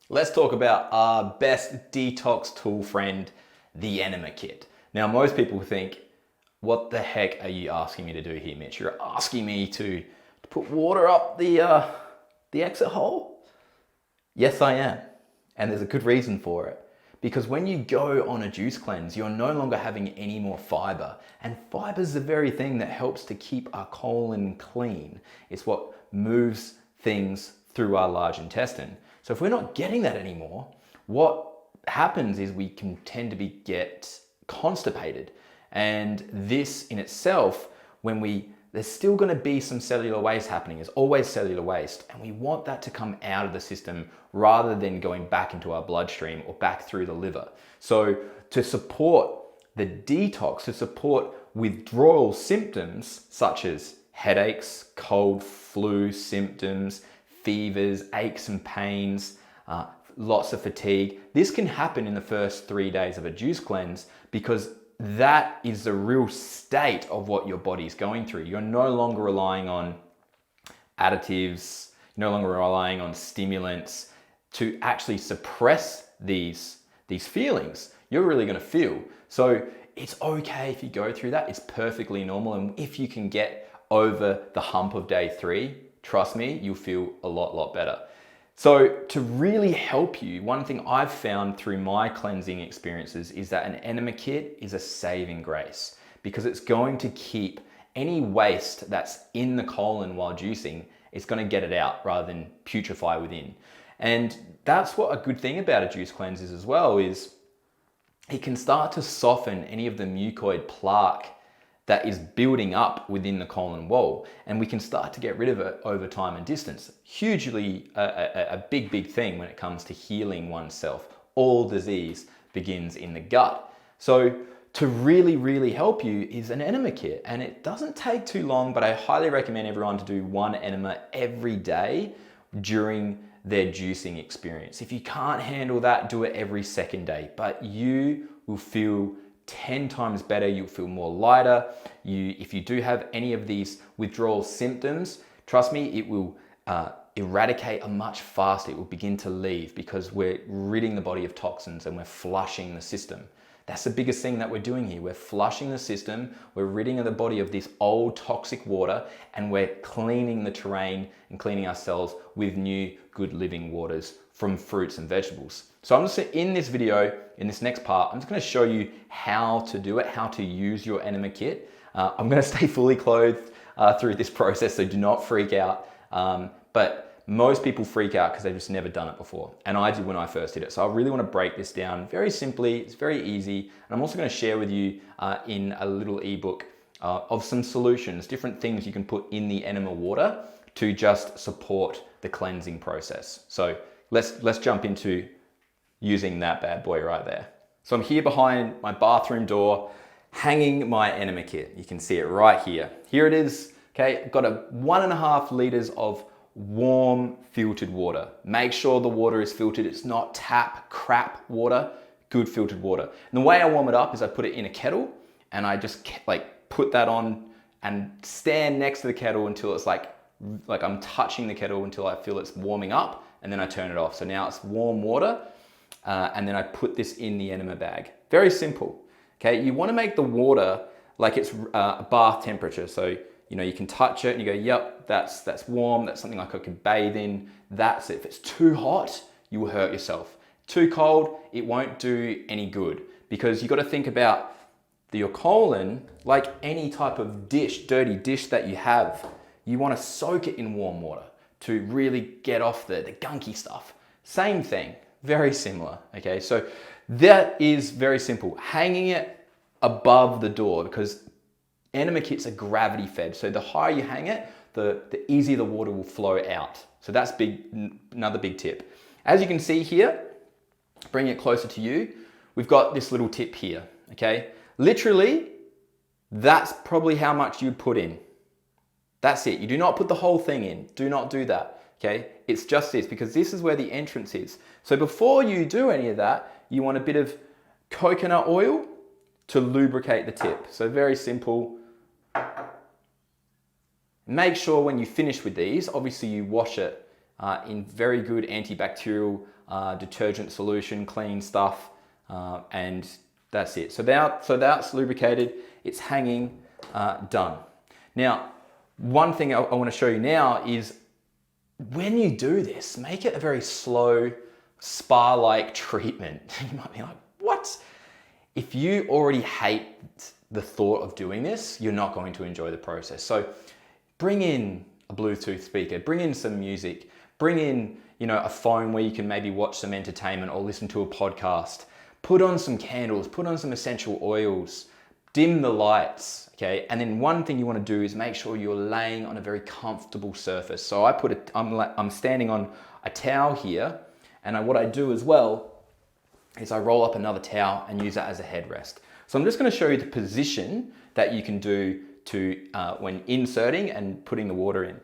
Let's talk about our best detox tool friend, the Enema Kit. Now, most people think, what the heck are you asking me to do here, Mitch? You're asking me to put water up the exit hole? Yes, I am. And there's a good reason for it. Because when you go on a juice cleanse, you're no longer having any more fiber. And fiber is the very thing that helps to keep our colon clean. It's what moves things through our large intestine. So if we're not getting that anymore, what happens is we can tend to get constipated. And this in itself, there's still going to be some cellular waste happening. There's always cellular waste. And we want that to come out of the system rather than going back into our bloodstream or back through the liver. So to support the detox, to support withdrawal symptoms such as headaches, cold, flu symptoms, fevers, aches and pains, lots of fatigue. This can happen in the first 3 days of a juice cleanse because that is the real state of what your body's going through. You're no longer relying on additives, you're no longer relying on stimulants to actually suppress these feelings. You're really going to feel. So it's okay if you go through that. It's perfectly normal. And if you can get over the hump of day 3, trust me, you'll feel a lot better. So to really help you, one thing I've found through my cleansing experiences is that an Enema Kit is a saving grace because it's going to keep any waste that's in the colon while juicing, it's going to get it out rather than putrefy within. And that's what a good thing about a juice cleanse is as well, is it can start to soften any of the mucoid plaque that is building up within the colon wall, and we can start to get rid of it over time and distance. Hugely a big thing when it comes to healing oneself. All disease begins in the gut. So to really help you is an Enema Kit, and it doesn't take too long, but I highly recommend everyone to do one enema every day during their juicing experience. If you can't handle that, do it every second day, but you will feel 10 times better. You'll feel more lighter. If you do have any of these withdrawal symptoms, trust me, it will eradicate much faster. It will begin to leave because we're ridding the body of toxins and we're flushing the system. That's the biggest thing that we're doing here. We're flushing the system, we're ridding the body of this old toxic water, and we're cleaning the terrain and cleaning ourselves with new good living waters from fruits and vegetables. So I'm just in this video, in this next part, I'm just going to show you how to do it, how to use your Enema Kit. I'm going to stay fully clothed through this process, so do not freak out. But most people freak out because they've just never done it before. And I did when I first did it. So I really want to break this down very simply. It's very easy. And I'm also going to share with you in a little ebook of some solutions, different things you can put in the enema water to just support the cleansing process. So let's jump into using that bad boy right there. So I'm here behind my bathroom door, hanging my Enema Kit. You can see it right here. Here it is. Okay, I've got 1.5 liters of warm filtered water. Make sure the water is filtered. It's not tap crap water, good filtered water. And the way I warm it up is I put it in a kettle and I just put that on and stand next to the kettle until it's like I'm touching the kettle until I feel it's warming up, and then I turn it off. So now it's warm water, and then I put this in the enema bag. Very simple. Okay, you want to make the water like it's bath temperature. So you can touch it and you go, yep, that's warm. That's something like I could bathe in. That's it. If it's too hot, you will hurt yourself. Too cold, it won't do any good, because you got to think about your colon like any type of dirty dish that you have. You want to soak it in warm water to really get off the gunky stuff. Same thing, very similar. Okay, so that is very simple. Hanging it above the door, because Enema Kits are gravity fed. So the higher you hang it, the easier the water will flow out. So that's another big tip. As you can see here, bring it closer to you, we've got this little tip here, okay? Literally, that's probably how much you'd put in. That's it. You do not put the whole thing in. Do not do that, okay? It's just this, because this is where the entrance is. So before you do any of that, you want a bit of coconut oil to lubricate the tip. So very simple. Make sure when you finish with these, obviously you wash it in very good antibacterial detergent solution, clean stuff, and that's it. So that's lubricated, it's hanging, done. Now, one thing I want to show you now is when you do this, make it a very slow, spa-like treatment. You might be like, what? If you already hate the thought of doing this, you're not going to enjoy the process. So bring in a Bluetooth speaker, bring in some music, bring in, a phone where you can maybe watch some entertainment or listen to a podcast. Put on some candles, put on some essential oils, dim the lights, okay? And then one thing you want to do is make sure you're laying on a very comfortable surface. So I'm standing on a towel here, and what I do as well is I roll up another towel and use that as a headrest. So I'm just going to show you the position that you can do when inserting and putting the water in.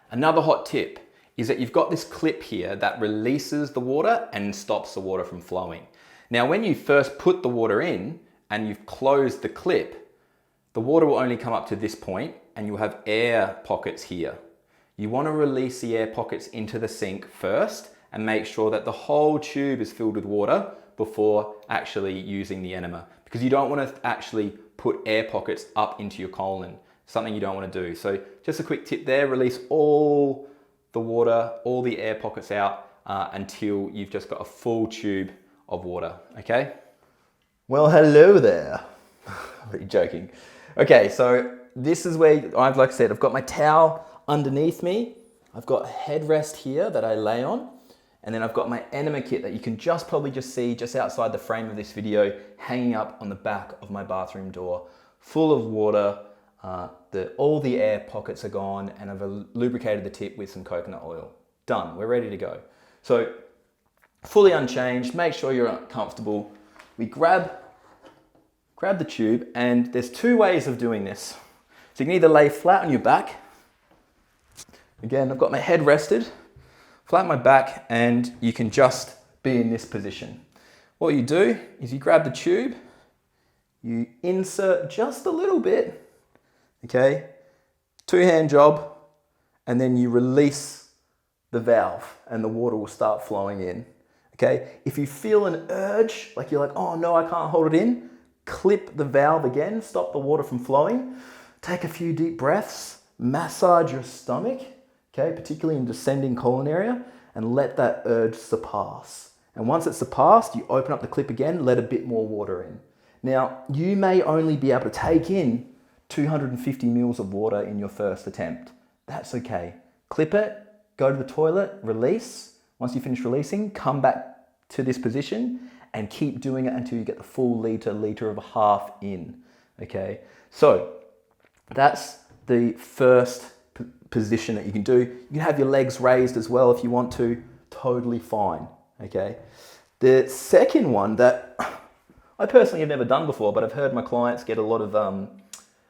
Another hot tip is that you've got this clip here that releases the water and stops the water from flowing. Now, when you first put the water in and you've closed the clip, the water will only come up to this point and you'll have air pockets here. You want to release the air pockets into the sink first and make sure that the whole tube is filled with water before actually using the enema, because you don't want to actually put air pockets up into your colon, something you don't want to do. So just a quick tip there, release all the water, all the air pockets out until you've just got a full tube of water, okay? Well, hello there. I'm really joking. Okay, so this is where, like I said, I've got my towel underneath me. I've got a headrest here that I lay on. And then I've got my Enema Kit that you can probably just see just outside the frame of this video, hanging up on the back of my bathroom door, full of water. All the air pockets are gone, and I've lubricated the tip with some coconut oil. Done, we're ready to go. So fully unchanged, make sure you're comfortable. We grab the tube, and there's two ways of doing this. So you can either lay flat on your back. Again, I've got my head rested, flat on my back, and you can just be in this position. What you do is you grab the tube, you insert just a little bit, okay? Two-hand job, and then you release the valve and the water will start flowing in, okay? If you feel an urge, like you're like, oh no, I can't hold it in, clip the valve again, stop the water from flowing, take a few deep breaths, massage your stomach, okay, particularly in descending colon area, and let that urge surpass. And once it's surpassed, you open up the clip again, let a bit more water in. Now, you may only be able to take in 250 mils of water in your first attempt. That's okay. Clip it, go to the toilet, release. Once you finish releasing, come back to this position and keep doing it until you get the full liter of a half in, okay? So that's the first position that you can do. You can have your legs raised as well if you want to, totally fine, okay? The second one that I personally have never done before, but I've heard my clients get a lot of,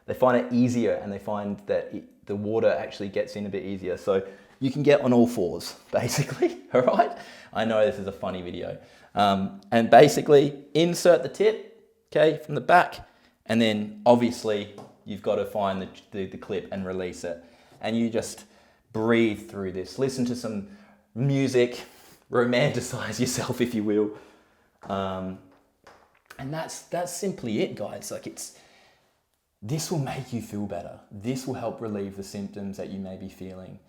they find it easier, and they find that the water actually gets in a bit easier. So you can get on all fours, basically, all right? I know this is a funny video. And basically insert the tip, okay, from the back, and then obviously you've got to find the clip and release it. And you just breathe through this. Listen to some music, romanticize yourself, if you will. And that's simply it, guys. Like this will make you feel better. This will help relieve the symptoms that you may be feeling.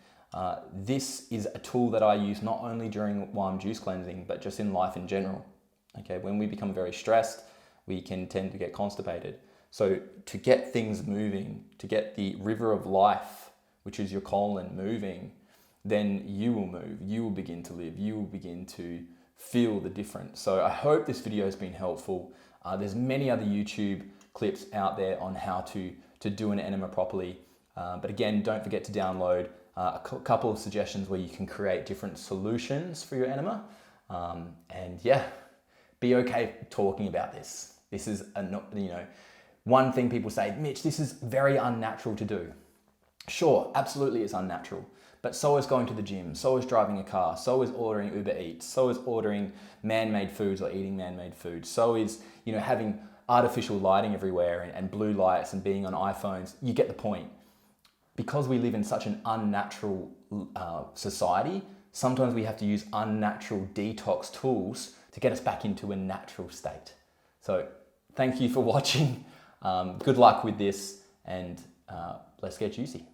This is a tool that I use not only during while I'm juice cleansing, but just in life in general. Okay, when we become very stressed, we can tend to get constipated. So to get things moving, to get the river of life, which is your colon, moving, then you will move, you will begin to live, you will begin to feel the difference. So I hope this video has been helpful. There's many other YouTube clips out there on how to do an enema properly. But again, don't forget to download a couple of suggestions where you can create different solutions for your enema. And yeah, be okay talking about this. This is, one thing people say, Mitch, this is very unnatural to do. Sure, absolutely it's unnatural, but so is going to the gym, so is driving a car, so is ordering Uber Eats, so is ordering man-made foods or eating man-made foods, so is, having artificial lighting everywhere and blue lights and being on iPhones. You get the point. Because we live in such an unnatural society, sometimes we have to use unnatural detox tools to get us back into a natural state. So thank you for watching. Good luck with this, and let's get juicy.